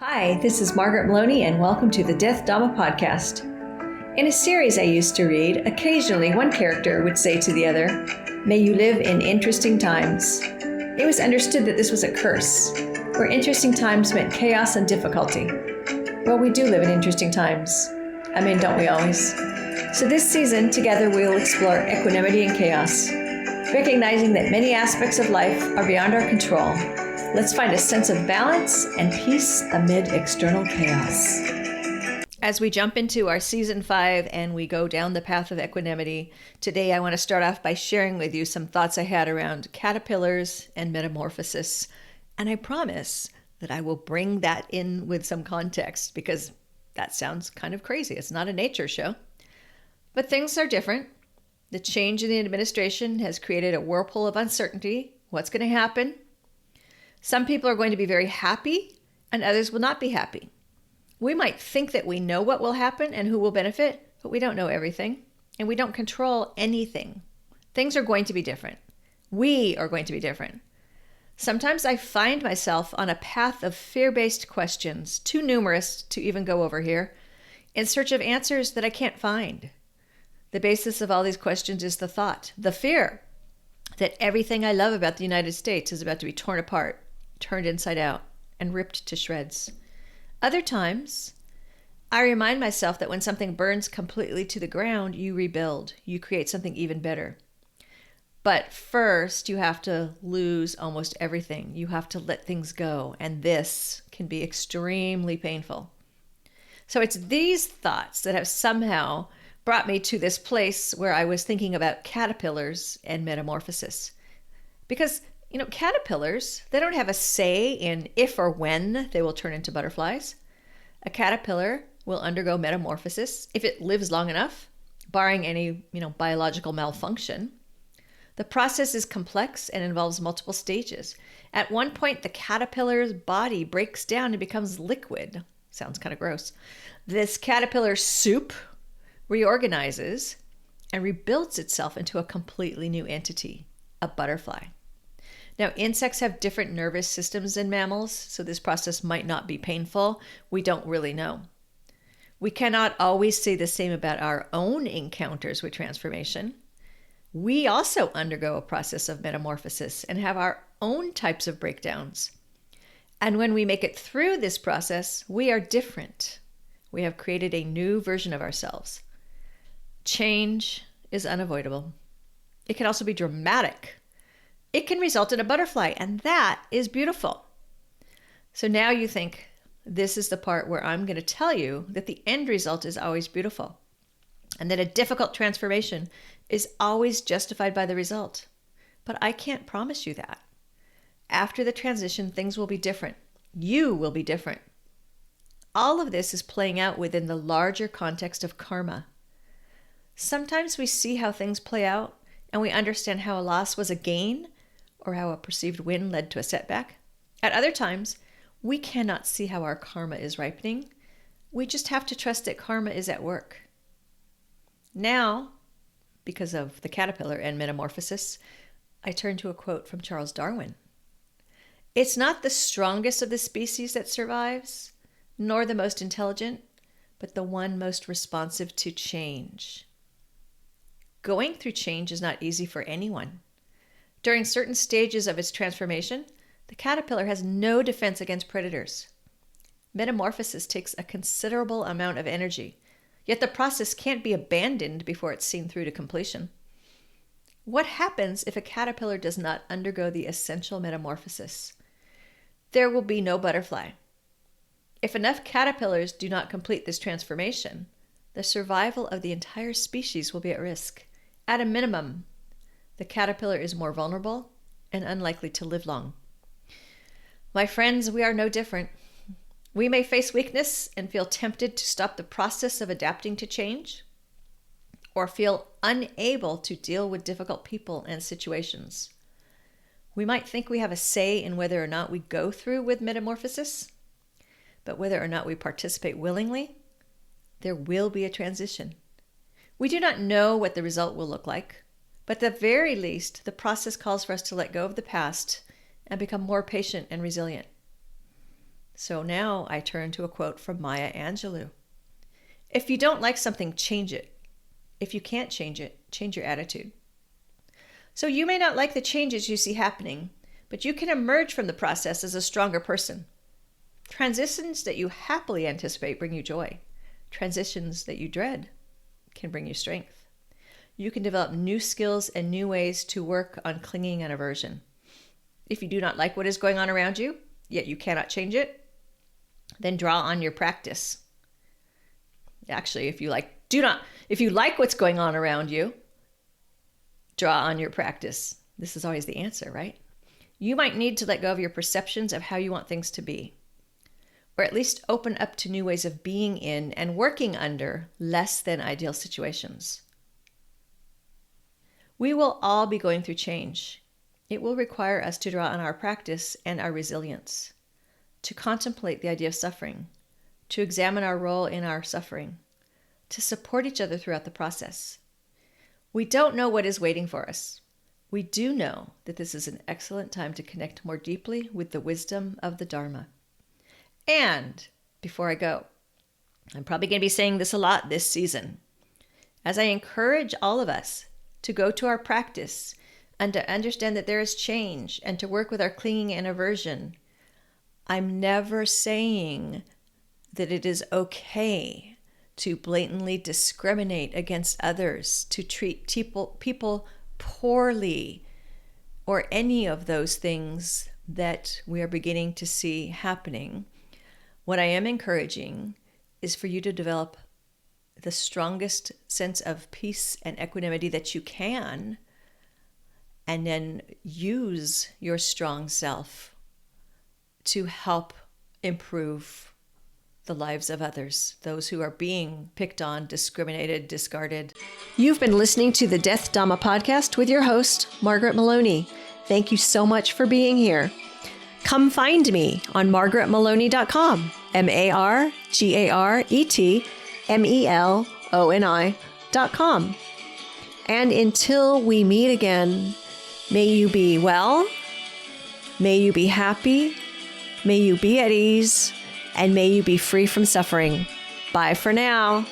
Hi, this is Margaret Maloney, and welcome to the Death Dhamma Podcast. In a series I used to read, occasionally one character would say to the other, "May you live in interesting times." It was understood that this was a curse, where interesting times meant chaos and difficulty. Well, we do live in interesting times. I mean, don't we always? So this season, together we will explore equanimity and chaos, recognizing that many aspects of life are beyond our control. Let's find a sense of balance and peace amid external chaos. As we jump into our season 5 and we go down the path of equanimity, today I want to start off by sharing with you some thoughts I had around caterpillars and metamorphosis. And I promise that I will bring that in with some context because that sounds kind of crazy. It's not a nature show. But things are different. The change in the administration has created a whirlpool of uncertainty. What's going to happen? Some people are going to be very happy and others will not be happy. We might think that we know what will happen and who will benefit, but we don't know everything and we don't control anything. Things are going to be different. We are going to be different. Sometimes I find myself on a path of fear-based questions, too numerous to even go over here, in search of answers that I can't find. The basis of all these questions is the thought, the fear that everything I love about the United States is about to be torn apart, turned inside out, and ripped to shreds. Other times, I remind myself that when something burns completely to the ground, you rebuild. You create something even better. But first, you have to lose almost everything. You have to let things go, and this can be extremely painful. So it's these thoughts that have somehow brought me to this place where I was thinking about caterpillars and metamorphosis. Because caterpillars, they don't have a say in if or when they will turn into butterflies. A caterpillar will undergo metamorphosis if it lives long enough, barring any, biological malfunction. The process is complex and involves multiple stages. At one point, the caterpillar's body breaks down and becomes liquid. Sounds kind of gross. This caterpillar soup reorganizes and rebuilds itself into a completely new entity, a butterfly. Now, insects have different nervous systems than mammals, so this process might not be painful. We don't really know. We cannot always say the same about our own encounters with transformation. We also undergo a process of metamorphosis and have our own types of breakdowns. And when we make it through this process, we are different. We have created a new version of ourselves. Change is unavoidable. It can also be dramatic. It can result in a butterfly, and that is beautiful. So now you think, this is the part where I'm going to tell you that the end result is always beautiful, and that a difficult transformation is always justified by the result. But I can't promise you that. After the transition, things will be different. You will be different. All of this is playing out within the larger context of karma. Sometimes we see how things play out, and we understand how a loss was a gain, or how a perceived win led to a setback. At other times, we cannot see how our karma is ripening. We just have to trust that karma is at work. Now, because of the caterpillar and metamorphosis, I turn to a quote from Charles Darwin. "It's not the strongest of the species that survives, nor the most intelligent, but the one most responsive to change." Going through change is not easy for anyone. During certain stages of its transformation, the caterpillar has no defense against predators. Metamorphosis takes a considerable amount of energy, yet the process can't be abandoned before it's seen through to completion. What happens if a caterpillar does not undergo the essential metamorphosis? There will be no butterfly. If enough caterpillars do not complete this transformation, the survival of the entire species will be at risk. At a minimum, the caterpillar is more vulnerable and unlikely to live long. My friends, we are no different. We may face weakness and feel tempted to stop the process of adapting to change, or feel unable to deal with difficult people and situations. We might think we have a say in whether or not we go through with metamorphosis, but whether or not we participate willingly, there will be a transition. We do not know what the result will look like, but at the very least, the process calls for us to let go of the past and become more patient and resilient. So now I turn to a quote from Maya Angelou. If you don't like something, change it. If you can't change it, change your attitude. So you may not like the changes you see happening, but you can emerge from the process as a stronger person. Transitions that you happily anticipate bring you joy. Transitions that you dread can bring you strength. You can develop new skills and new ways to work on clinging and aversion. If you do not like what is going on around you, yet you cannot change it, then draw on your practice. Actually, if you like what's going on around you, draw on your practice. This is always the answer, right? You might need to let go of your perceptions of how you want things to be, or at least open up to new ways of being in and working under less than ideal situations. We will all be going through change. It will require us to draw on our practice and our resilience, to contemplate the idea of suffering, to examine our role in our suffering, to support each other throughout the process. We don't know what is waiting for us. We do know that this is an excellent time to connect more deeply with the wisdom of the Dharma. And before I go, I'm probably going to be saying this a lot this season, as I encourage all of us to go to our practice and to understand that there is change and to work with our clinging and aversion. I'm never saying that it is okay to blatantly discriminate against others, to treat people poorly, or any of those things that we are beginning to see happening. What I am encouraging is for you to develop the strongest sense of peace and equanimity that you can, and then use your strong self to help improve the lives of others, those who are being picked on, discriminated, discarded. You've been listening to the Death Dhamma Podcast with your host, Margaret Maloney. Thank you so much for being here. Come find me on margaretmaloney.com, margaretmeloni.com. And until we meet again, may you be well, may you be happy, may you be at ease, and may you be free from suffering. Bye for now.